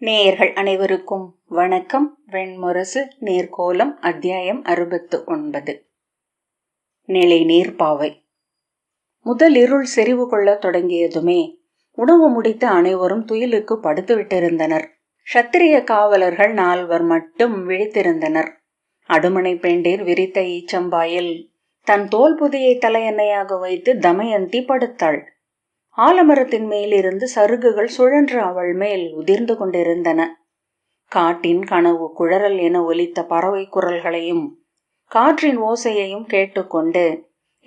நேயர்கள் அனைவருக்கும் வணக்கம். வெண்முரசு நேர்கோலம் அத்தியாயம் 69. நிலை நீர்ப்பாவை. முதல் இருள் செறிவு கொள்ளத் தொடங்கியதுமே உணவு முடித்து அனைவரும் துயிலுக்கு படுத்து விட்டிருந்தனர். சத்திரிய காவலர்கள் 4 மட்டும் விழித்திருந்தனர். அடுமனை பெண்டீர் விரித்த ஈச்சம்பாயில் தன் தோல் புதியை தலையணையாக வைத்து தமயந்தி படுத்தாள். ஆலமரத்தின் மேலிருந்து சருகுகள் சுழன்று அவள் மேல் உதிர்ந்து கொண்டிருந்தன. காட்டின் கனவு குழறல் என ஒலித்த பறவை குரல்களையும் காற்றின் ஓசையையும் கேட்டுக்கொண்டு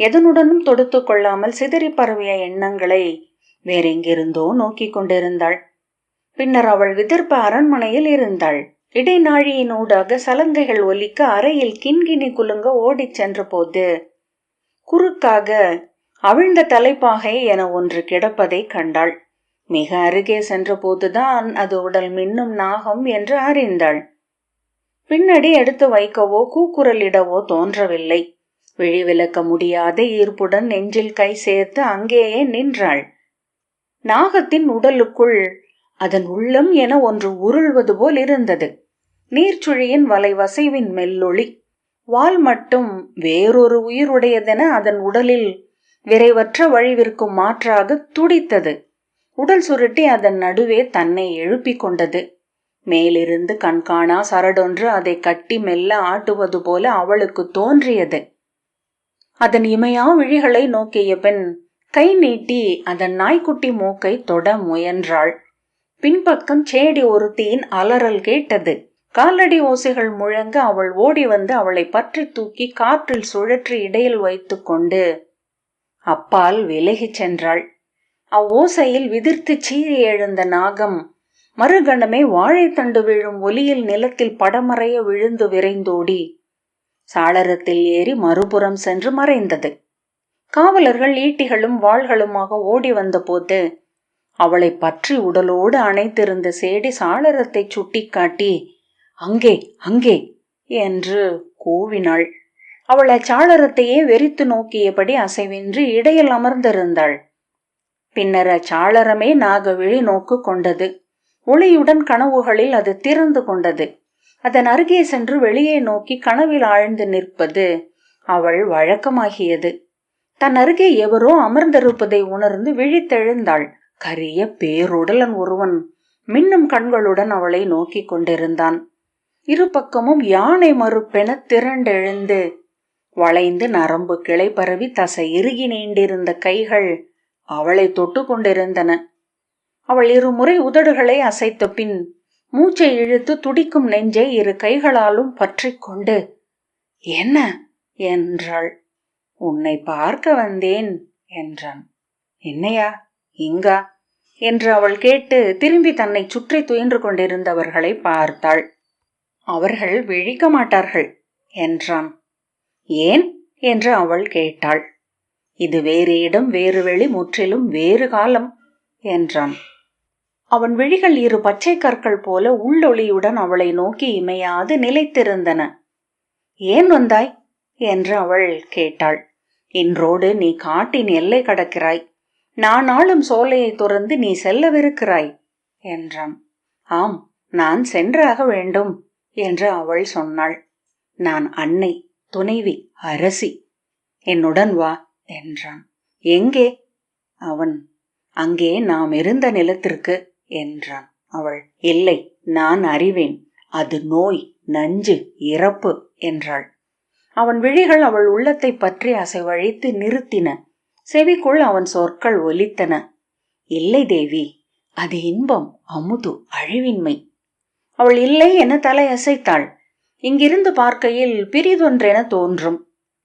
எதனுடனும் தொடுத்து கொள்ளாமல் சிதறி பரவிய எண்ணங்களை வேறெங்கிருந்தோ நோக்கி கொண்டிருந்தாள். பின்னர் அவள் விதிர்ப்ப அரண்மனையில் இருந்தாள். இடைநாழியினூடாக சலங்கைகள் ஒலிக்க அறையில் கிண்கிணி குலுங்க ஓடிச் சென்ற போது குறுக்காக அவிழ்ந்த தலைப்பாகை என ஒன்று கிடப்பதை கண்டாள். மிக அருகே சென்ற போதுதான் அது உடல் மின்னும் நாகம் என்று அறிந்தாள். பின்னடி எடுத்து வைக்கவோ கூக்குரலிடவோ தோன்றவில்லை. விழிவிலக்க முடியாத ஈர்ப்புடன் நெஞ்சில் கை சேர்த்து அங்கேயே நின்றாள். நாகத்தின் உடலுக்குள் அதன் உள்ளம் என ஒன்று உருள்வது போல் இருந்தது. நீர்ச்சுழியின் வலைவசைவின் மெல்லொளி. வால் மட்டும் வேறொரு உயிருடையதென அதன் உடலில் விரைவற்ற வழிவிற்கும் மாற்றாக துடித்தது. உடல் சுருட்டி அதன் நடுவே தன்னை எழுப்பிக் கொண்டது. மேலிருந்து கண்காணா சரடொன்று அதை கட்டி மெல்ல ஆட்டுவது போல அவளுக்கு தோன்றியது. அதன் இமையா விழிகளை நோக்கிய பெண் கை நீட்டி அதன் நாய்க்குட்டி மூக்கை தொட முயன்றாள். பின்பக்கம் சேடி ஒருத்தியின் அலறல் கேட்டது. காலடி ஓசைகள் முழங்க அவள் ஓடி வந்து அவளை பற்றி தூக்கி காற்றில் சுழற்றி இடையில் வைத்து கொண்டு அப்பால் விலகிச் சென்றாள். அவ்வோசையில் விதிர்த்து சீறி எழுந்த நாகம் மறுகணமே வாழைத்தண்டு விழும் ஒலியில் நிலத்தில் படமறைய விழுந்து விரைந்தோடி சாளரத்தில் ஏறி மறுபுறம் சென்று மறைந்தது. காவலர்கள் ஈட்டிகளும் வாள்களுமாக ஓடி வந்த போது அவளை பற்றி உடலோடு அணைத்திருந்த சேடி சாளரத்தை சுட்டிக்காட்டி அங்கே அங்கே என்று கூவினாள். அவள் அச்சாளரத்தையே வெறித்து நோக்கியபடி அசைவின்றி இடையில் அமர்ந்திருந்தாள். பின்னர் அச்சாளரமே நாகவிழி நோக்கு கொண்டது. ஒளியுடன் கனவுகளில் அது திறந்து கொண்டது. அதன் அருகே சென்று வெளியே நோக்கி கனவில் ஆழ்ந்து நிற்பது அவள் வழக்கமாகியது. தன் அருகே எவரோ அமர்ந்திருப்பதை உணர்ந்து விழித்தெழுந்தாள். கரிய பேருடலன் ஒருவன் மின்னும் கண்களுடன் அவளை நோக்கி கொண்டிருந்தான். இரு பக்கமும் யானை மறுப்பென திரண்டெழுந்து வளைந்து நரம்பு கிளை பரவி தசை இறுகி நீண்டிருந்த கைகள் அவளை தொட்டு கொண்டிருந்தன. அவள் 2 முறை உதடுகளை அசைத்த பின் மூச்சை இழுத்து துடிக்கும் நெஞ்சை 2 கைகளாலும் பற்றி கொண்டு என்ன என்றாள். உன்னை பார்க்க வந்தேன் என்றான். என்னையா இங்கா என்று அவள் கேட்டு திரும்பி தன்னை சுற்றி துயின்று கொண்டிருந்தவர்களை பார்த்தாள். அவர்கள் விழிக்க மாட்டார்கள் என்றான். ஏன் என்று அவள் கேட்டாள். இது வேறு இடம், வேறு வெளி, முற்றிலும் வேறு காலம் என்றான். அவன் விழிகள் 2 பச்சை கற்கள் போல உள்ளொளியுடன் அவளை நோக்கி இமையாது நிலைத்திருந்தன. ஏன் வந்தாய் என்று அவள் கேட்டாள். இன்றோடு நீ காட்டின் எல்லை கடக்கிறாய். நான் ஆளும் சோலையை துறந்து நீ செல்லவிருக்கிறாய் என்றான். ஆம், நான் சென்றாக வேண்டும் என்று அவள் சொன்னாள். நான் அன்னை, துணைவி, அரசி. என்னுடன் வா என்றான். எங்கே? அவன் அங்கே நாம் இருந்த நிலத்திற்கு என்றான். அவள் இல்லை, நான் அறிவேன். அது நோய், நஞ்சு, இறப்பு என்றாள். அவன் விழிகள் அவள் உள்ளத்தை பற்றி அசைவழித்து நிறுத்தின. செவிக்குள் அவன் சொற்கள் ஒலித்தன. இல்லை தேவி, அது இன்பம், அமுது, அழிவின்மை. அவள் இல்லை என தலையசைத்தாள். இங்கிருந்து பார்க்கையில் பிரிதொன்றென தோன்றும்.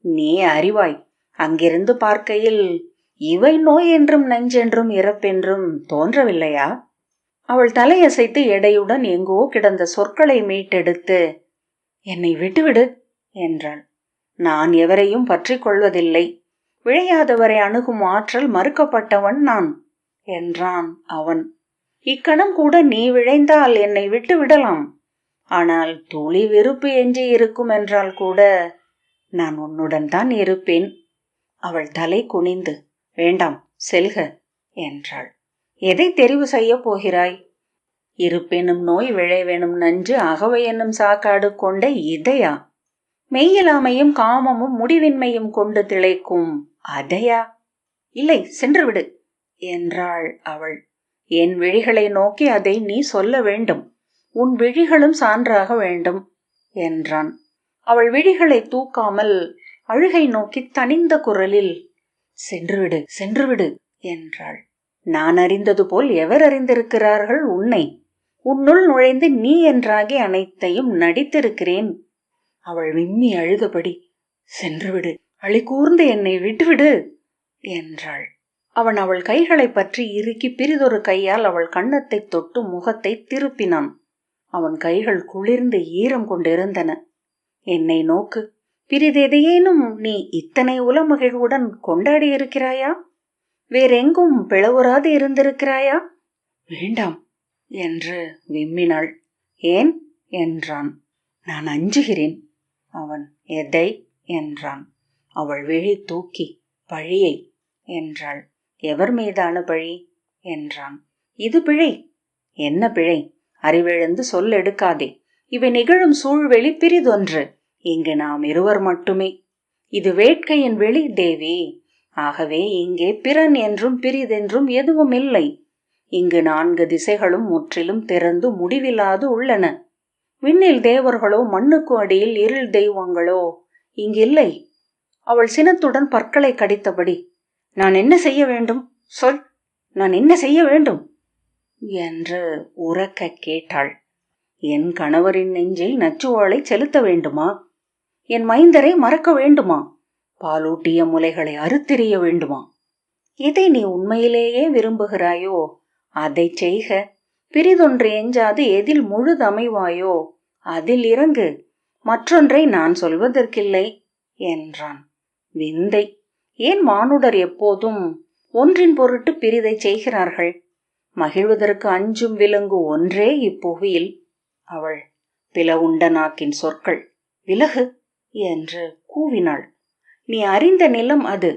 நீ அறிவாய், அங்கிருந்து பார்க்கையில் இவை நோய் என்றும் நஞ்சென்றும் இறப்பென்றும் தோன்றவில்லையா? அவள் தலையசைத்து எடையுடன் எங்கோ கிடந்த சொற்களை மீட்டெடுத்து என்னை விட்டுவிடு என்றாள். நான் எவரையும் பற்றி கொள்வதில்லை. விழையாதவரை அணுகும் ஆற்றல் மறுக்கப்பட்டவன் நான் என்றான் அவன். இக்கணம் கூட நீ விழைந்தால் என்னை விட்டு விடலாம். ஆனால் துளி வெறுப்பு எஞ்சி இருக்கும் என்றால் கூட நான் உன்னுடன் தான் இருப்பேன். அவள் தலை குனிந்து வேண்டாம், செல்க என்றாள். எதை தெரிவு செய்ய போகிறாய்? இருப்பெனும் நோய் விழைவெனும் நஞ்சு அகவை என்னும் சாக்காடு கொண்ட இதையா? மெய்யிலாமையும் காமமும் முடிவின்மையும் கொண்டு திளைக்கும் அதையா? இல்லை, சென்றுவிடு என்றாள் அவள். என் விழிகளை நோக்கி அதை நீ சொல்ல வேண்டும். உன் விழிகளும் சான்றாக வேண்டும் என்றான். அவள் விழிகளை தூக்காமல் அழுகை நோக்கி தனிந்த குரலில் சென்றுவிடு, சென்றுவிடு என்றாள். நான் அறிந்தது போல் எவர் அறிந்திருக்கிறார்கள் உன்னை? உன்னுள் நுழைந்து நீ என்றாகி அனைத்தையும் நடித்திருக்கிறேன். அவள் விம்மி அழுதபடி சென்றுவிடு, அழி கூர்ந்து என்னை விட்டுவிடு என்றாள். அவன் அவள் கைகளை பற்றி இறுக்கி பிரிதொரு கையால் அவள் கன்னத்தை தொட்டு முகத்தை திருப்பினான். அவன் கைகள் குளிர்ந்து ஈரம் கொண்டிருந்தன. என்னை நோக்கு, பிரிதெதையேனும் நீ இத்தனை உலமகிழ்வுடன் கொண்டாடி இருக்கிறாயா? வேறெங்கும் பிளவுறாது இருந்திருக்கிறாயா? வேண்டாம் என்று விம்மினாள். ஏன் என்றான். நான் அஞ்சுகிறேன். அவன் எதை என்றான். அவள் விழி தூக்கி பழியை என்றாள். எவர் மீதான பழி என்றான். இது பிழை. என்ன பிழை? அறிவிழந்து சொல் எடுக்காதே. இவை நிகழும் சூழ்வெளி பிரிதொன்று. இங்கு நாம் இருவர் மட்டுமே. இது வேட்கையின் வெளி தேவி. ஆகவே இங்கே பிறன் என்றும் பிரிதென்றும் எதுவும் இல்லை. இங்கு 4 திசைகளும் முற்றிலும் திறந்து முடிவில்லாது உள்ளன. விண்ணில் தேவர்களோ மண்ணுக்கு அடியில் இருள் தெய்வங்களோ இங்கில்லை. அவள் சினத்துடன் பற்களை கடித்தபடி, நான் என்ன செய்ய வேண்டும்? சொல், நான் என்ன செய்ய வேண்டும் என்று உரக்க கேட்டாள். என் கணவரின் நெஞ்சில் நச்சுவாளை செலுத்த வேண்டுமா? என் மைந்தரை மறக்க வேண்டுமா? பாலூட்டிய முலைகளை அறுத்தெறிய வேண்டுமா? எதை நீ உண்மையிலேயே விரும்புகிறாயோ அதை செய்க. பிரிதொன்று எஞ்சாது எதில் முழுதமைவாயோ அதில் இறங்கு. மற்றொன்றை நான் சொல்வதற்கில்லை என்றான். விந்தை! ஏன் மானுடர் எப்போதும் ஒன்றின் பொருட்டு பிரிதை செய்கிறார்கள்? மகிழ்வதற்கு அஞ்சும் விலங்கு ஒன்றே இப்புவியில். அவள் பிளவுண்ட நாக்கின் சொற்கள் விலகு என்று கூவினாள். நீ அறிந்த நிலம் அது.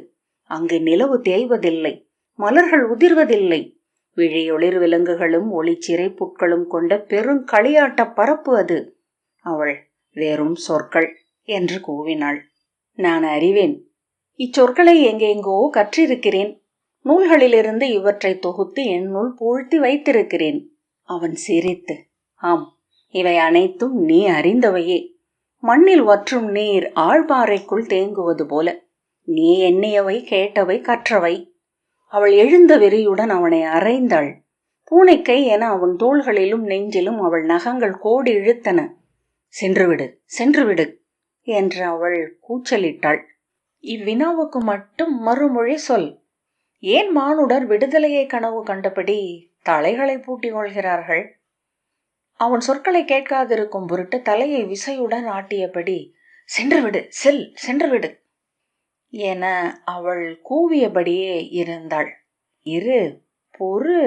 அங்கு நிலவு தேய்வதில்லை, மலர்கள் உதிர்வதில்லை. விழியொளிர் விலங்குகளும் ஒளிச்சிறை புட்களும் கொண்ட பெருங்களியாட்ட பரப்பு அது. அவள் வெறும் சொற்கள் என்று கூவினாள். நான் அறிவேன். இச்சொற்களை எங்கெங்கோ கற்றிருக்கிறேன். நூல்களிலிருந்து இவற்றை தொகுத்து என்னுள் பூழ்த்தி வைத்திருக்கிறேன். அவன் சிரித்து, ஆம், இவை அனைத்தும் நீ அறிந்தவையே. மண்ணில் வற்றும் நீர் ஆழ்பாறைக்குள் தேங்குவது போல. நீ எண்ணியவை, கேட்டவை, கற்றவை. அவள் எழுந்த வெறியுடன் அவனை அறைந்தாள். பூனைக்கை என அவன் தோள்களிலும் நெஞ்சிலும் அவள் நகங்கள் கோடி இழுத்தன. சென்றுவிடு, சென்றுவிடு என்று அவள் கூச்சலிட்டாள். இவ்வினாவுக்கு மட்டும் மறுமொழி சொல். ஏன் மானுடர் விடுதலையை கனவு கண்டபடி தலைகளை பூட்டிக் கொள்கிறார்கள்? அவன் சொற்களை கேட்காதிருக்கும் பொருட்டு தலையை விசையுடன் ஆட்டியபடி சென்றுவிடு, செல், சென்றுவிடு என அவள் கூவியபடியே இருந்தாள். இரு, பொறு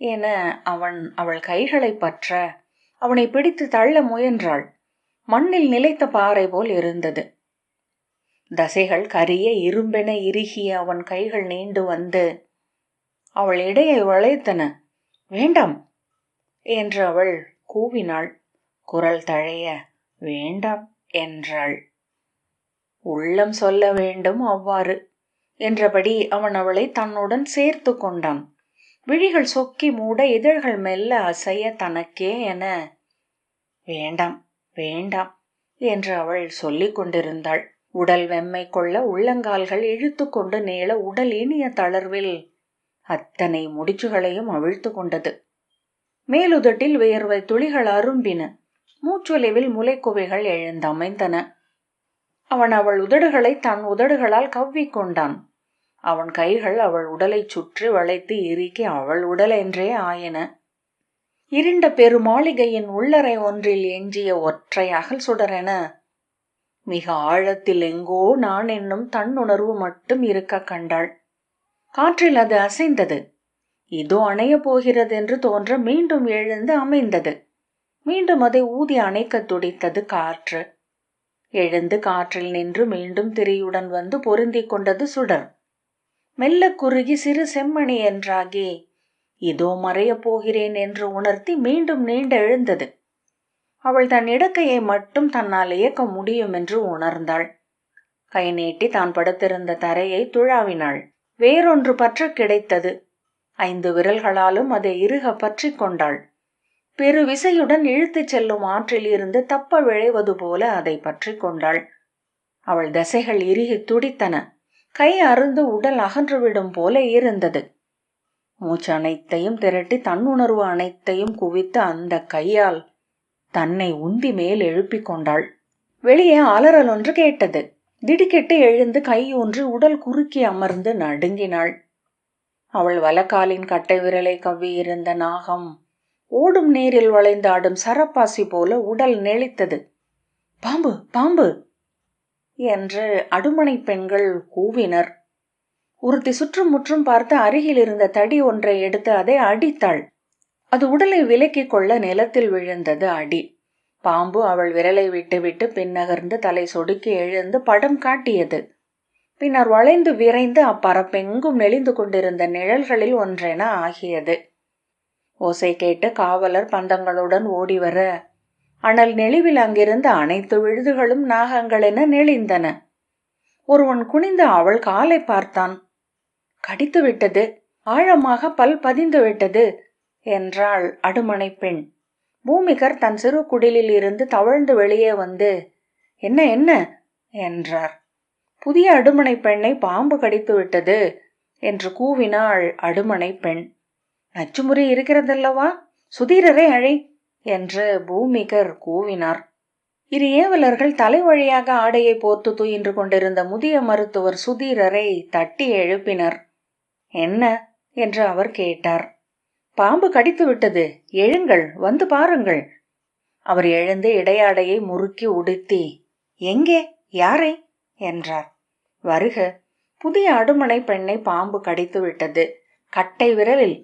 என அவன் அவள் கைகளை பற்ற அவனை பிடித்து தள்ள முயன்றாள். மண்ணில் நிலைத்த பாறை போல் இருந்தது. தசைகள் கரிய இரும்பென இறுகிய அவன் கைகள் நீண்டு வந்து அவள் இடையை வளைத்தன. வேண்டாம் என்று அவள் கூவினாள். குரல் தழைய வேண்டாம் என்றாள். உள்ளம் சொல்ல வேண்டும் அவ்வாறு என்றபடி அவன் அவளை தன்னுடன் சேர்த்து கொண்டான். விழிகள் சொக்கி மூட, இதழ்கள் மெல்ல அசைய தனக்கே என வேண்டாம் வேண்டாம் என்று அவள் சொல்லிக் கொண்டிருந்தாள். உடல் வெம்மை கொள்ள உள்ளங்கால்கள் இழுத்து கொண்டு நீள உடல் இனிய தளர்வில் அத்தனை முடிச்சுகளையும் அவிழ்த்து கொண்டது. மேலுதட்டில் வியர்வை துளிகள் அரும்பின. மூச்சொலிவில் முளைக்குவைகள் எழுந்தமைந்தன. அவன் அவள் உதடுகளை தன் உதடுகளால் கவ்விக்கொண்டான். அவன் கைகள் அவள் உடலை சுற்றி வளைத்து இறுக்கி அவள் உடல் என்றே ஆயின. இருண்ட பெருமாளிகையின் உள்ளறை ஒன்றில் எஞ்சிய ஒற்றை அகல் சுடரென மிக ஆழத்தில் எங்கோ நான் என்னும் தன்னுணர்வு மட்டும் இருக்க கண்டாள். காற்றில் அது அசைந்தது. இதோ அணைய போகிறது என்று தோன்ற மீண்டும் எழுந்து அமைந்தது. மீண்டும் அதை ஊதி அணைக்க துடித்தது காற்று. எழுந்து காற்றில் நின்று மீண்டும் திரியுடன் வந்து பொருந்தி கொண்டது சுடர். மெல்ல குறுகி சிறு செம்மணி என்றாகி இதோ மறையப் போகிறேன் என்று உணர்த்தி மீண்டும் நீண்டெழுந்தது. அவள் தன் இடக்கையை மட்டும் தன்னால் இயக்க முடியும் என்று உணர்ந்தாள். கை நீட்டி தான் படுத்திருந்த தரையை துழாவினாள். வேறொன்று பற்ற கிடைத்தது. 5 விரல்களாலும் அதை இறுக பற்றி கொண்டாள். பெரு விசையுடன் இழுத்துச் செல்லும் ஆற்றில் இருந்து தப்ப விழைவது போல அதை பற்றி கொண்டாள். அவள் தசைகள் இறுகி துடித்தன. கை அருந்து உடல் அகன்றுவிடும் போல இருந்தது. மூச்சு அனைத்தையும் திரட்டி தன்னுணர்வு அனைத்தையும் குவித்து அந்த கையால் தன்னை உந்தி மேல் எழுப்பிக் கொண்டாள். வெளியே அலறல் ஒன்று கேட்டது. திடுக்கிட்டு எழுந்து கையூன்றி உடல் குறுக்கி அமர்ந்து நடுங்கினாள். அவள் வலக்காலின் கட்டை விரலை கவ்வியிருந்த நாகம் ஓடும் நீரில் வளைந்தாடும் சரப்பாசி போல உடல் நெளித்தது. பாம்பு, பாம்பு என்று அடுமனை பெண்கள் கூவினர். ஒருத்தி சுற்றும் முற்றும் பார்த்து அருகில் இருந்த தடி ஒன்றை எடுத்து அதை அடித்தாள். அது உடலை விலக்கிக் கொள்ள நிலத்தில் விழுந்தது அடி. பாம்பு அவள் விரலை விட்டுவிட்டு பின்னகர்ந்து தலை சொடுக்கி எழுந்து படம் காட்டியது. பின்னர் வளைந்து விரைந்து அப்பரப்பெங்கும் நெளிந்து கொண்டிருந்த நிழல்களில் ஒன்றென ஆகியது. ஓசை கேட்டு காவலர் பந்தங்களுடன் ஓடிவர அனல் நெளிவில் அங்கிருந்த அனைத்து விழுதுகளும் நாகங்களென நெளிந்தன. ஒருவன் குனிந்து அவள் காலை பார்த்தான். கடித்து விட்டது, ஆழமாக பல் பதிந்து விட்டது என்றாள் அடுமனை பெண். பூமிகர் தன் சிறு குடிலில் இருந்து தவழ்ந்து வெளியே வந்து என்ன என்ன என்றார். புதிய அடுமனை பெண்ணை பாம்பு கடித்து விட்டது என்று கூவினாள் அடுமனை பெண். நச்சுமுறி இருக்கிறதல்லவா, சுதீரரை அழை என்று பூமிகர் கூவினார். 2 ஏவலர்கள் தலை வழியாக ஆடையை போர்த்து துயின்று கொண்டிருந்த முதிய மருத்துவர் சுதீரரை தட்டி எழுப்பினர். என்ன என்று அவர் கேட்டார். பாம்பு கடித்து விட்டது, எழுங்கள், வந்து பாருங்கள். அவர் எழுந்து இடையாடையை முறுக்கி உடுத்தி எங்கே, யாரை என்றார். வருக. புதிய அடுமனை பெண்ணை பாம்பு கடித்து விட்டது, கட்டை விரலில்.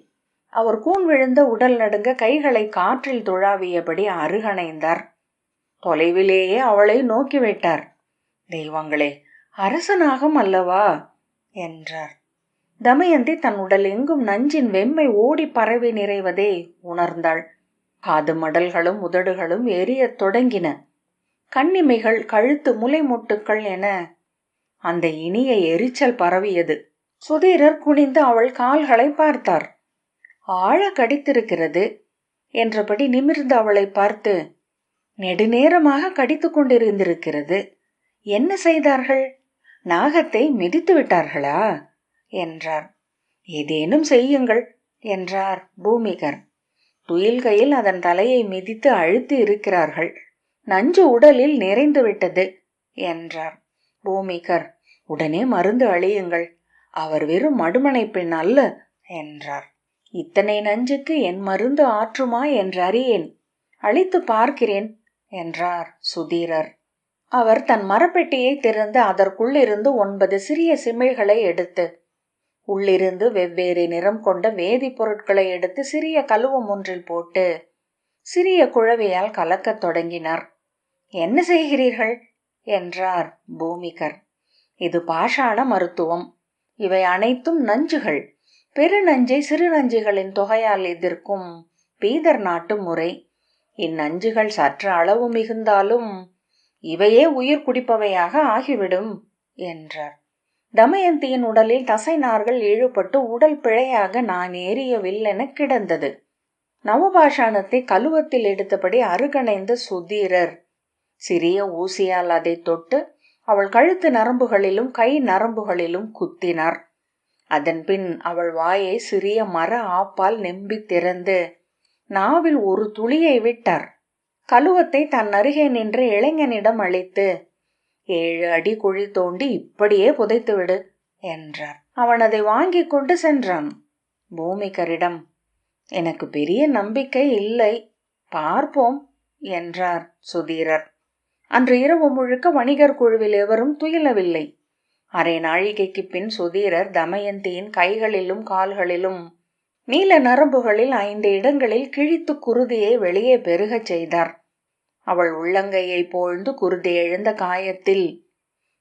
அவர் கூன் விழுந்த உடல் நடுங்க கைகளை காற்றில் துழாவியபடி அருகணைந்தார். தொலைவிலேயே அவளை நோக்கிவிட்டார். தெய்வங்களே, அரசனாகும் அல்லவா என்றார். தமயந்தி தன் உடல் எங்கும் நஞ்சின் வெம்மை ஓடி பரவி நிறைவதை உணர்ந்தாள். காது மடல்களும் உதடுகளும் எரியத் தொடங்கின. கண்ணிமைகள், கழுத்து, முலைமொட்டுக்கள் என அந்த இனிய எரிச்சல் பரவியது. சுதீரர் குனிந்து அவள் கால்களை பார்த்தார். ஆழ கடித்திருக்கிறது என்றபடி நிமிர்ந்து அவளை பார்த்து, நெடுநேரமாக கடித்து கொண்டிருந்திருக்கிறது. என்ன செய்தார்கள்? நாகத்தை மிதித்து விட்டார்களா என்றார். ஏதேனும் செய்யுங்கள் என்றார் பூமிகர். துயில்கையில் அதன் தலையை மிதித்து அழுத்தி இருக்கிறார்கள். நஞ்சு உடலில் நிறைந்து விட்டது என்றார். பூமிகர், உடனே மருந்து அழியுங்கள், அவர் வெறும் அடுமனை பெண் அல்ல என்றார். இத்தனை நஞ்சுக்கு என் மருந்து ஆற்றுமா என்றறியேன், அழித்து பார்க்கிறேன் என்றார் சுதீரர். அவர் தன் மரப்பெட்டியை திறந்து அதற்குள்ளிருந்து 9 சிறிய சிமிழ்களை எடுத்து உள்ளிருந்து வெவ்வேறு நிறம் கொண்ட வேதிப்பொருட்களை எடுத்து சிறிய கலுவம் ஒன்றில் போட்டு சிறிய குழவியால் கலக்கத் தொடங்கினார். என்ன செய்கிறீர்கள் என்றார் பூமிகர். இது பாஷாண மருத்துவம். இவை அனைத்தும் நஞ்சுகள். பெரு நஞ்சை சிறு நஞ்சுகளின் தொகையால் எதிர்க்கும் பீதர் நாட்டு முறை. இந்நஞ்சுகள் சற்று அளவு மிகுந்தாலும் இவையே உயிர் குடிப்பவையாக ஆகிவிடும் என்றார். தமயந்தியின் உடலில் தசை நார்கள் இழுபட்டு உடல் பிழையாக நான் ஏறிய வில்லென கிடந்தது. நவபாஷாணத்தை கலுவத்தில் எடுத்தபடி அருகணைந்த சுதீரர் சிறிய ஊசியால் அதை தொட்டு அவள் கழுத்து நரம்புகளிலும் கை நரம்புகளிலும் குத்தினார். அதன்பின் அவள் வாயை சிறிய மர ஆப்பால் நெம்பி திறந்து நாவில் ஒரு துளியை விட்டார். கலுவத்தை தன் அருகே நின்ற இளைஞனிடம் அளித்து 7 அடி குழி தோண்டி இப்படியே புதைத்துவிடு என்றார். அவன் அதை வாங்கி கொண்டு சென்றான். பூமிகரிடம், எனக்கு பெரிய நம்பிக்கை இல்லை, பார்ப்போம் என்றார் சுதீரர். அன்று இரவு முழுக்க வணிகர் குழுவில் எவரும் துயிலவில்லை. அரை நாழிகைக்கு பின் சுதீரர் தமயந்தியின் கைகளிலும் கால்களிலும் நீல நரம்புகளில் 5 இடங்களில் கிழித்து குருதியை வெளியே பெருகச் செய்தார். அவள் உள்ளங்கையை போழ்ந்து குருதி எழுந்த காயத்தில்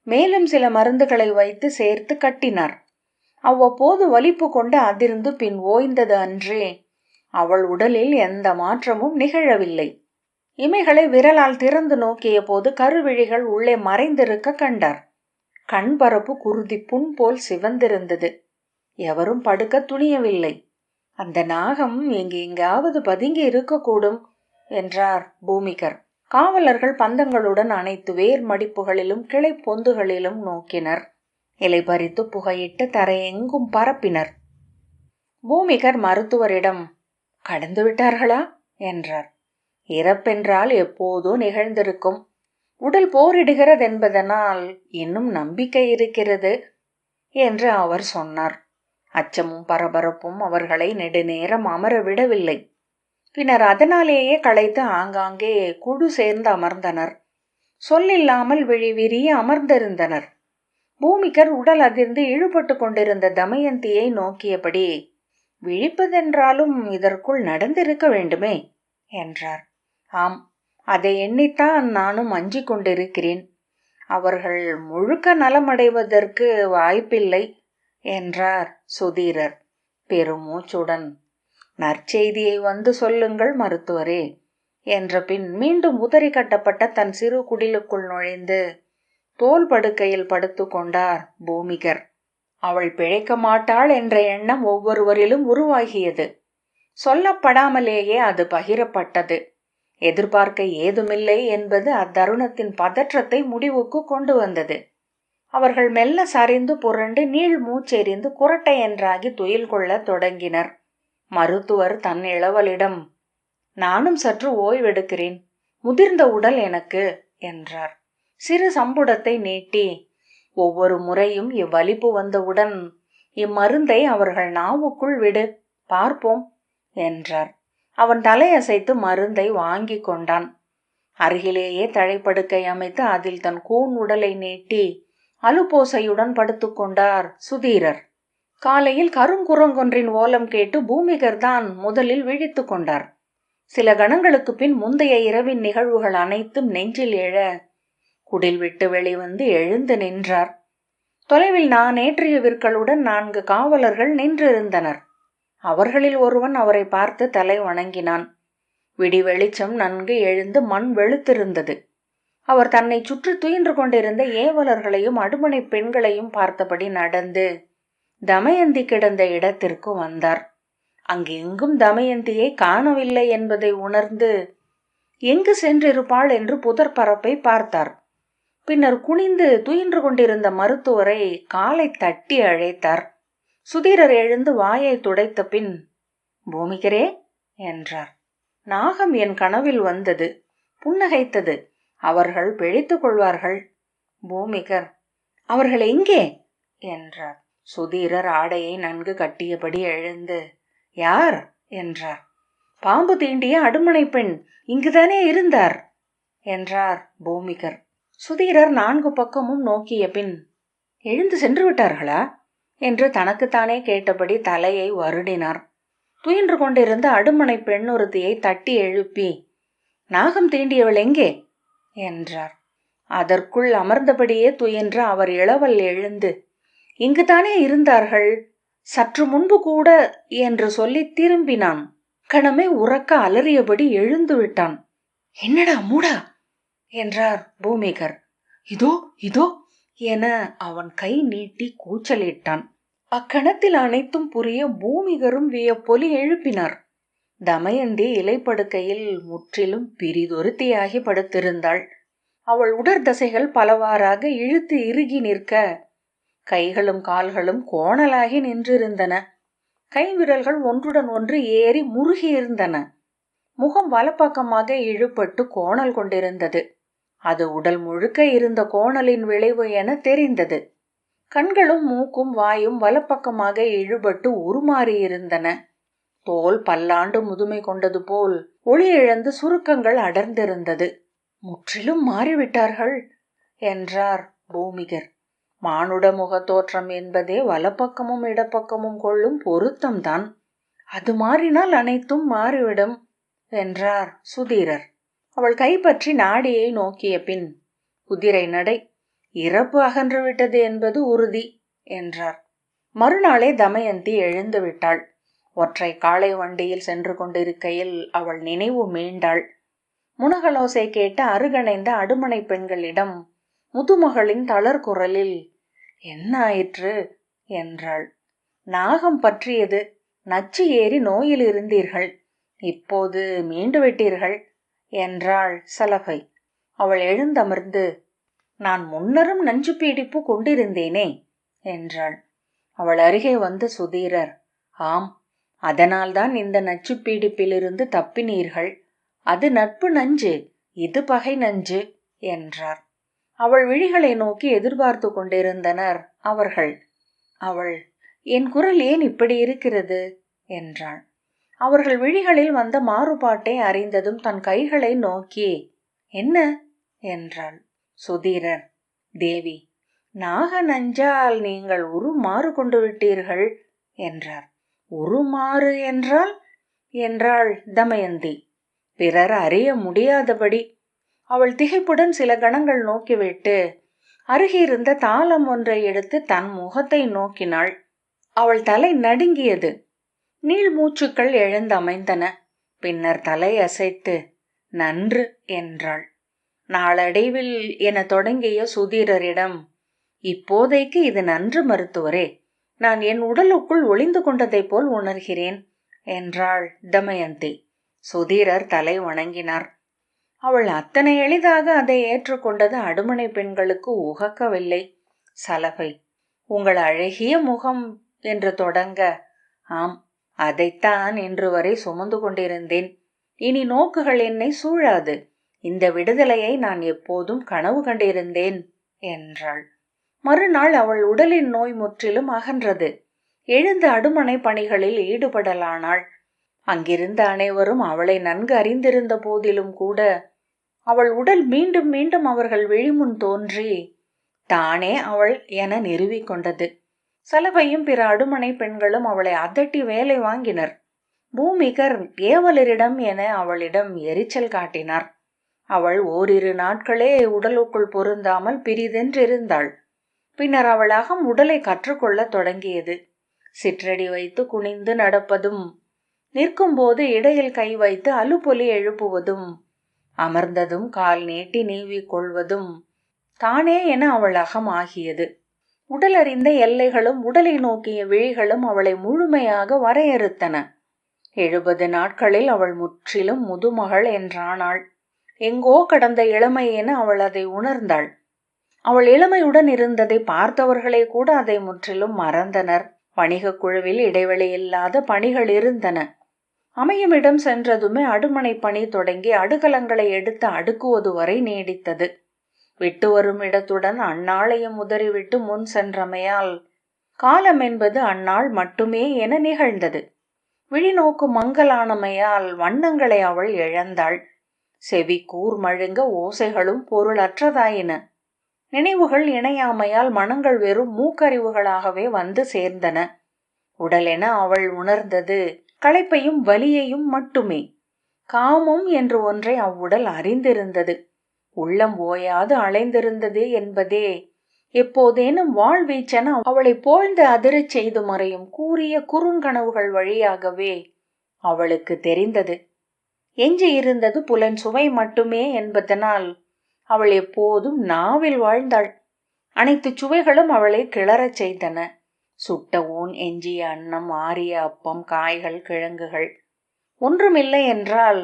மேலும் சில மருந்துகளை வைத்து சேர்த்து கட்டினார். அவ்வப்போது வலிப்பு கொண்டு அதிர்ந்து பின் ஓய்ந்தது அன்றே அவள் உடலில் எந்த மாற்றமும் நிகழவில்லை. இமைகளை விரலால் திறந்து நோக்கிய போது கருவிழிகள் உள்ளே மறைந்திருக்க கண்டார். கண் பரப்பு குருதி புண் போல் சிவந்திருந்தது. எவரும் படுக்க துணியவில்லை. அந்த நாகம் எங்காவது பதுங்கி இருக்கக்கூடும் என்றார் பூமிகர். காவலர்கள் பந்தங்களுடன் அனைத்து வேர் மடிப்புகளிலும் கிளை பொந்துகளிலும் நோக்கினர். இலை பறித்து புகையிட்டு தரையெங்கும் பரப்பினர். பூமிகர் மருத்துவரிடம், கடந்து விட்டார்களா என்றார். இறப்பென்றால் எப்போதோ நிகழ்ந்திருக்கும். உடல் போரிடுகிறதென்பதனால் இன்னும் நம்பிக்கை இருக்கிறது என்று அவர் சொன்னார். அச்சமும் பரபரப்பும் அவர்களை நெடுநேரம் அமர விடவில்லை. பின்னர் அதனாலேயே களைத்து ஆங்காங்கே குழு சேர்ந்து அமர்ந்தனர். சொல்லில்லாமல் விழி விரிய அமர்ந்திருந்தனர். பூமிகர் உடல் அதிர்ந்து இழுபட்டு கொண்டிருந்த தமயந்தியை நோக்கியபடி, விழிப்பதென்றாலும் இதற்குள் நடந்திருக்க வேண்டுமே என்றார். ஆம், அதை எண்ணித்தான் நானும் அஞ்சிக் கொண்டிருக்கிறேன். அவர்கள் முழுக்க நலமடைவதற்கு வாய்ப்பில்லை என்றார் சுதீரர் பெருமூச்சுடன். நற்செய்தியை வந்து சொல்லுங்கள் மருத்துவரே என்ற பின் மீண்டும் உதறி கட்டப்பட்ட தன் சிறு குடிலுக்குள் நுழைந்து தோல் படுக்கையில் படுத்து கொண்டார் பூமிகர். அவள் பிழைக்க மாட்டாள் என்ற எண்ணம் ஒவ்வொருவரிலும் உருவாகியது. சொல்லப்படாமலேயே அது பகிரப்பட்டது. எதிர்பார்க்க ஏதுமில்லை என்பது அத்தருணத்தின் பதற்றத்தை முடிவுக்கு கொண்டு வந்தது. அவர்கள் மெல்ல சரிந்து புரண்டு நீள் மூச்செறிந்து குரட்டை என்றாகி துயில் கொள்ள தொடங்கினர். மருத்துவர் தன் இளவலிடம், நானும் சற்று ஓய்வெடுக்கிறேன், முதிர்ந்த உடல் எனக்கு என்றார். சிறு சம்புடத்தை நீட்டி, ஒவ்வொரு முறையும் இவ்வலிப்பு வந்தவுடன் இம்மருந்தை அவர்கள் நாவுக்குள் விடு, பார்ப்போம் என்றார். அவன் தலையசைத்து மருந்தை வாங்கி கொண்டான். அருகிலேயே தழைப்படுக்கை அமைத்து அதில் தன் கூன் உடலை நீட்டி அலுப்போசையுடன் படுத்து கொண்டார் சுதீரர். காலையில் கருங்குரங்கொன்றின் ஓலம் கேட்டு பூமிகர் தான் முதலில் விழித்து கொண்டார். சில கணங்களுக்கு பின் முந்தைய இரவின் நிகழ்வுகள் அனைத்தும் நெஞ்சில் எழ குடில் விட்டு வெளிவந்து எழுந்து நின்றார். தொலைவில் நான் ஏற்றிய விற்களுடன் 4 காவலர்கள் நின்றிருந்தனர். அவர்களில் ஒருவன் அவரை பார்த்து தலை வணங்கினான். விடி வெளிச்சம் நன்கு எழுந்து மண் வெளுத்திருந்தது. அவர் தன்னை சுற்றி துயின்று கொண்டிருந்த ஏவலர்களையும் அடுமனை பெண்களையும் பார்த்தபடி நடந்து தமயந்தி கிடந்த இடத்திற்கு வந்தார். அங்கெங்கும் தமயந்தியை காணவில்லை என்பதை உணர்ந்து எங்கு சென்றிருப்பாள் என்று புதர் பரப்பை பார்த்தார். பின்னர் குனிந்து துயின்று கொண்டிருந்த மருத்துவரை காலை தட்டி அழைத்தார். சுதீரர் எழுந்து வாயை துடைத்த பின், பூமிகரே என்றார். நாகம் என் கனவில் வந்தது, புன்னகைத்தது. அவர்கள் பிழைத்துக் கொள்வார்கள். பூமிகர், அவர்கள் எங்கே என்றார். சுதீரர் ஆடையை நன்கு கட்டியபடி எழுந்து, யார் என்றார். பாம்பு தீண்டிய அடுமனை பெண் இங்குதானே இருந்தார் என்றார் பூமிகர். சுதீரர் 4 பக்கமும் நோக்கிய பின், எழுந்து சென்று விட்டார்களா என்று தனக்குத்தானே கேட்டபடி தலையை வருடினார். துயின்று கொண்டிருந்த அடுமனை பெண் ஒருத்தியை தட்டி எழுப்பி, நாகம் தீண்டியவள் எங்கே என்றார். அதற்குள் அமர்ந்தபடியே துயின்ற அவர் இளவல் எழுந்து, இங்குதானே இருந்தார்கள், சற்று முன்பு கூட என்று சொல்லி திரும்பினான். கணமே உறக்க அலறியபடி எழுந்து விட்டான். என்னடா மூடா என்றார் பூமிகர். இதோ இதோ என அவன் கை நீட்டி கூச்சலிட்டான். அக்கணத்தில் அனைத்தும் புரிய பூமிகரும் வியப்பொலி எழுப்பினார். தமயந்தி இலைப்படுக்கையில் முற்றிலும் பிரிதொருத்தியாகி படுத்திருந்தாள். அவள் உடற்தசைகள் பலவாறாக இழுத்து இறுகி நிற்க, கைகளும் கால்களும் கோணலாகி நின்றிருந்தன. கைவிரல்கள் ஒன்றுடன் ஒன்று ஏறி முருகியிருந்தன. முகம் வலப்பக்கமாக இழுபட்டு கோணல் கொண்டிருந்தது. அது உடல் முழுக்க இருந்த கோணலின் விளைவு என தெரிந்தது. கண்களும் மூக்கும் வாயும் வலப்பக்கமாக இழுபட்டு உருமாறியிருந்தன. தோல் பல்லாண்டு முதுமை கொண்டது போல் ஒளி இழந்து சுருக்கங்கள் அடர்ந்திருந்தது. முற்றிலும் மாறிவிட்டார்கள் என்றார் பூமிகர். மானுட முகத்தோற்றம் என்பதே வலப்பக்கமும் இடப்பக்கமும் கொள்ளும் பொருத்தம்தான். அது மாறினால் அனைத்தும் மாறிவிடும் என்றார் சுதீரர். அவள் கைப்பற்றி நாடியை நோக்கிய பின், குதிரை நடை, இறப்பு அகன்றுவிட்டது என்பது உறுதி என்றார். மறுநாளே தமயந்தி எழுந்து விட்டாள். ஒற்றை காளை வண்டியில் சென்று கொண்டிருக்கையில் அவள் நினைவு மீண்டாள். முனகலோசை கேட்ட அருகணைந்த அடுமனை பெண்களிடம் முதுமகளின் தளர்குரலில் என்ன ஆயிற்று என்றாள். நாகம் பற்றியது, நச்சு ஏறி நோயில் இருந்தீர்கள், இப்போது மீண்டு விட்டீர்கள் என்றாள் சலபை. அவள் எழுந்தமர்ந்து நான் முன்னரும் நஞ்சு பீடிப்பு கொண்டிருந்தேனே என்றாள். அவள் அருகே வந்து சுதீரர் ஆம், அதனால்தான் இந்த நச்சு பீடிப்பிலிருந்து தப்பினீர்கள். அது நட்பு நஞ்சு, இது பகை நஞ்சு என்றார். அவள் விழிகளை நோக்கி எதிர்பார்த்து கொண்டிருந்தனர் அவர்கள். அவள் என் குரல் ஏன் இப்படி இருக்கிறது என்றாள். அவர்கள் விழிகளில் வந்த மாறுபாட்டை அறிந்ததும் தன் கைகளை நோக்கி என்ன என்றாள். சுதீரர் தேவி, நாக நஞ்சால் நீங்கள் உருமாறு கொண்டு விட்டீர்கள் என்றார். உருமாறு என்றால் என்றாள் தமயந்தி. பிறர் அறிய முடியாதபடி. அவள் திகைப்புடன் சில கணங்கள் நோக்கிவிட்டு அருகிருந்த தாளம் ஒன்றை எடுத்து தன் முகத்தை நோக்கினாள். அவள் தலை நடுங்கியது. நீள் மூச்சுக்கள் எழுந்தமைந்தன. பின்னர் தலை அசைத்து நன்று என்றாள். நாளடைவில் என தொடங்கிய சுதீரரிடம் இப்போதைக்கு இது நன்று மருத்துவரே, நான் என் உடலுக்குள் ஒளிந்து கொண்டதை போல் உணர்கிறேன் என்றாள் தமயந்தி. சுதீரர் தலை வணங்கினார். அவள் அத்தனை எளிதாக அதை ஏற்றுக்கொண்டது அடுமனை பெண்களுக்கு உகக்கவில்லை. சலபை உங்கள் அழகிய முகம் என்று தொடங்க, ஆம், அதைத்தான் இன்று வரை சுமந்து கொண்டிருந்தேன். இனி நோக்குகள் என்னை சூழாது. இந்த விடுதலையை நான் எப்போதும் கனவு கண்டிருந்தேன் என்றாள். மறுநாள் அவள் உடலின் நோய் முற்றிலும் அகன்றது. எழுந்து அடுமனை பணிகளில் ஈடுபடலானாள். அங்கிருந்த அனைவரும் அவளை நன்கு அறிந்திருந்த போதிலும் கூட அவள் உடல் மீண்டும் மீண்டும் அவர்கள் விழிமுன் தோன்றி தானே அவள் என நிறுவிக்கொண்டது. சலபையும் பிற அடுமனை பெண்களும் அவளை அதட்டி வேலை வாங்கினர். பூமிகர் ஏவலரிடம் என அவளிடம் எரிச்சல் காட்டினார். அவள் ஓரிரு நாட்களே உடலுக்குள் பொருந்தாமல் பிரிதென்றிருந்தாள். பின்னர் அவள் அகம் உடலை கற்றுக்கொள்ள தொடங்கியது. சிற்றடி வைத்து குனிந்து நடப்பதும், நிற்கும்போது இடையில் கை வைத்து அலுப்பொலி எழுப்புவதும், அமர்ந்ததும் கால் நீட்டி நீவிக்கொள்வதும் தானே என அவள் அகம் ஆகியது. உடலறிந்த எல்லைகளும் உடலை நோக்கிய விழிகளும் அவளை முழுமையாக வரையறுத்தன. 70 நாட்களில் அவள் முற்றிலும் முதுமகள் என்றானாள். எங்கோ கடந்த இளமை என அவள் அதை உணர்ந்தாள். அவள் இளமையுடன் இருந்ததை பார்த்தவர்களே கூட அதை முற்றிலும் மறந்தனர். வணிக குழுவில் இடைவெளி இல்லாத பணிகள் இருந்தன. அமையுமிடம் சென்றதுமே அடுமனை பணி தொடங்கி அடுகலங்களை எடுத்து அடுக்குவது வரை நீடித்தது. விட்டு வரும் இடத்துடன் அந்நாளையும் உதறிவிட்டு முன் சென்றமையால் காலம் என்பது அந்நாள் மட்டுமே என நிகழ்ந்தது. விழிநோக்கு மங்கலானமையால் வண்ணங்களை அவள் இழந்தாள். செவி கூர் மழுங்க ஓசைகளும் பொருளற்றதாயின. நினைவுகள் இணையாமையால் மனங்கள் வெறும் மூக்கறிவுகளாகவே வந்து சேர்ந்தன. உடலென அவள் உணர்ந்தது களைப்பையும் வலியையும் மட்டுமே. காமம் என்று ஒன்றை அவ்வுடல் அறிந்திருந்தது. உள்ளம் ஓயாது அலைந்திருந்தது என்பதே எப்போதேனும் வாழ்வீச்சென அவளை போழ்ந்து அதிரச் செய்து மறையும் கூறிய குறுங்கனவுகள் வழியாகவே அவளுக்கு தெரிந்தது. எஞ்சி இருந்தது புலன் சுவை மட்டுமே என்பதனால் அவள் எப்போதும் நாவில் வாழ்ந்தாள். அனைத்து சுவைகளும் அவளை கிளறச் செய்தன. சுட்ட ஊன், எஞ்சிய அன்னம், ஆரிய அப்பம், காய்கள், கிழங்குகள். ஒன்றுமில்லை என்றால்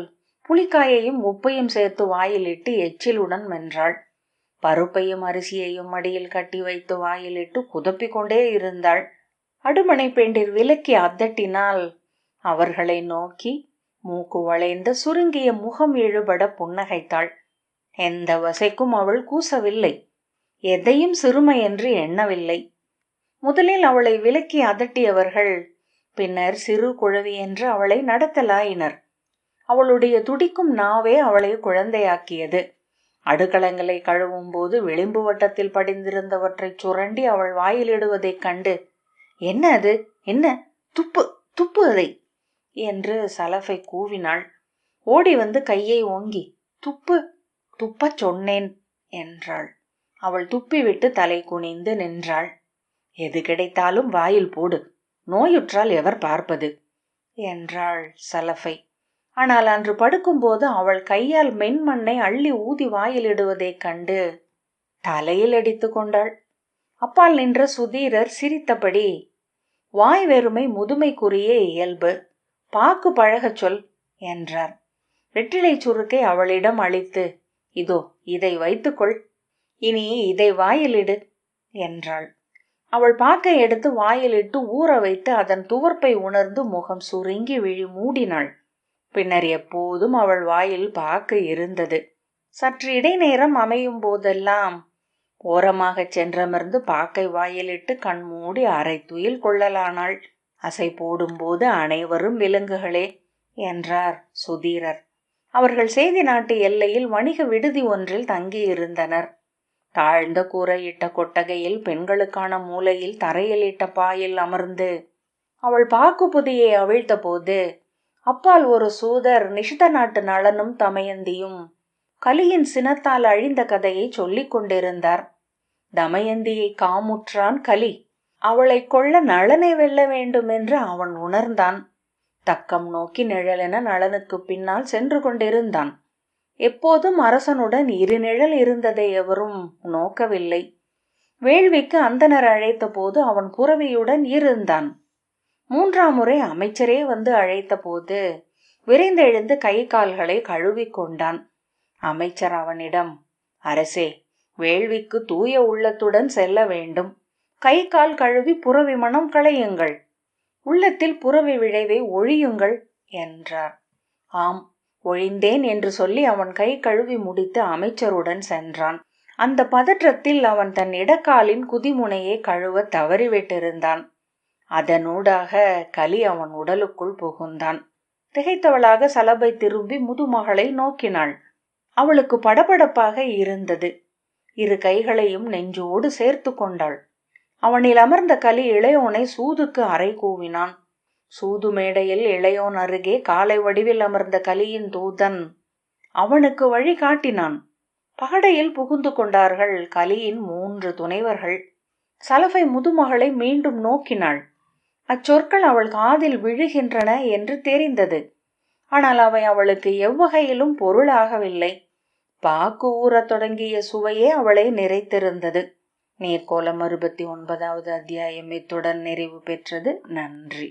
புளிக்காயையும் உப்பையும் சேர்த்து வாயிலிட்டு எச்சிலுடன் மென்றாள். பருப்பையும் அரிசியையும் மடியில் கட்டி வைத்து வாயிலிட்டு குதப்பிக்கொண்டே இருந்தாள். அடுமனை பெண்டிர் விலக்கி அதட்டினால் அவர்களை நோக்கி மூக்கு வளைந்த சுருங்கிய முகம் இழுபட புன்னகைத்தாள். எந்த வசைக்கும் அவள் கூசவில்லை. எதையும் சிறுமை என்று எண்ணவில்லை. முதலில் அவளை விலக்கி அதட்டியவர்கள் பின்னர் சிறு குழவி என்று அவளை நடத்தலாயினர். அவளுடைய துடிக்கும் நாவே அவளை குழந்தையாக்கியது. அடுக்களங்களை கழுவும் போது விளிம்பு வட்டத்தில் படிந்திருந்தவற்றை சுரண்டி அவள் வாயிலிடுவதைக் கண்டு என்ன அது, என்ன, துப்பு துப்பு அதை என்று சலபை கூவினாள். ஓடி வந்து கையை ஓங்கி துப்பு துப்பச் சொன்னேன் என்றாள். அவள் துப்பிவிட்டு தலை குனிந்து நின்றாள். எது கிடைத்தாலும் வாயில் போடு, நோயுற்றால் எவர் பார்ப்பது என்றாள் சலஃபை. ஆனால் அன்று படுக்கும்போது அவள் கையால் மென்மண்ணை அள்ளி ஊதி வாயிலிடுவதைக் கண்டு தலையில் அடித்து கொண்டாள். அப்பால் நின்ற சுதீரர் சிரித்தபடி, வாய் வெறுமை முதுமைக்குரிய இயல்பு, பாக்கு பழகச் சொல் என்றார். வெற்றிலை சுருக்கை அவளிடம் அளித்து, இதோ இதை வைத்துக்கொள், இனி இதை வாயிலிடு என்றாள். அவள் பாக்கை எடுத்து வாயிலிட்டு ஊற வைத்து அதன் துவர்ப்பை உணர்ந்து முகம் சுருங்கி விழி மூடினாள். பின்னர் எப்போதும் அவள் வாயில் பாக்கு இருந்தது. சற்று இடைநேரம் அமையும் போதெல்லாம் ஓரமாகச் சென்றமர்ந்து பாக்கை வாயிலிட்டு கண்மூடி அரை துயில் கொள்ளலானாள். அசை போடும்போது அனைவரும் விலங்குகளே என்றார் சுதீரர். அவர்கள் செய்தி நாட்டு எல்லையில் வணிக விடுதி ஒன்றில் தங்கியிருந்தனர். தாழ்ந்த கூரையிட்ட கொட்டகையில் பெண்களுக்கான மூலையில் தரையில் இட்ட பாயில் அமர்ந்து அவள் பாக்கு புதியை அவிழ்த்த போது அப்பால் ஒரு சூதர் நிஷித நாட்டு நளனும் தமயந்தியும் கலியின் சினத்தால் அழிந்த கதையை சொல்லிக் கொண்டிருந்தார். தமயந்தியை காமுற்றான் கலி. அவளை கொள்ள நளனை வெல்ல வேண்டும் என்று அவன் உணர்ந்தான். தக்கம் நோக்கி நிழலென நளனுக்கு பின்னால் சென்று கொண்டிருந்தான். எப்போதும் அரசனுடன் இரு நிழல் இருந்ததை எவரும் நோக்கவில்லை. வேள்விக்கு அந்தனர் அழைத்த போது அவன் புறவியுடன் இருந்தான். 3ஆம் முறை அமைச்சரே வந்து அழைத்த போது விரைந்தெழுந்து கை கால்களை கழுவிக்கொண்டான். அமைச்சர் அவனிடம், அரசே, வேள்விக்கு தூய உள்ளத்துடன் செல்ல வேண்டும். கை கால் கழுவி புறவி மனம் களையுங்கள், உள்ளத்தில் புறவி விளைவை ஒழியுங்கள் என்றார். ஆம், ஒழிந்தேன் என்று சொல்லி அவன் கை கழுவி முடித்து அமைச்சருடன் சென்றான். அந்த பதற்றத்தில் அவன் தன் இடக்காலின் குதிமுனையை கழுவ தவறிவிட்டிருந்தான். அதனூடாக கலி அவன் உடலுக்குள் புகுந்தான். திகைத்தவளாக சலபை திரும்பி முதுமகளை நோக்கினாள். அவளுக்கு படபடப்பாக இருந்தது. இரு கைகளையும் நெஞ்சோடு சேர்த்து கொண்டாள். அவனில் அமர்ந்த கலி இளையோனை சூதுக்கு அறை கூவினான். சூது மேடையில் இளையோன் அருகே காலை வடிவில் அமர்ந்த கலியின் தூதன் அவனுக்கு வழி காட்டினான். பகடையில் புகுந்து கொண்டார்கள் கலியின் 3 துணைவர்கள். சலஃபை முதுமகளை மீண்டும் நோக்கினாள். அச்சொற்கள் அவள் காதில் விழுகின்றன என்று தெரிந்தது. ஆனால் அவை அவளுக்கு எவ்வகையிலும் பொருளாகவில்லை. பாக்கு ஊறத் தொடங்கிய சுவையே அவளை நிறைத்திருந்தது. நீர்க்கோலம் 69வது அத்தியாயம் இத்துடன் நிறைவு பெற்றது. நன்றி.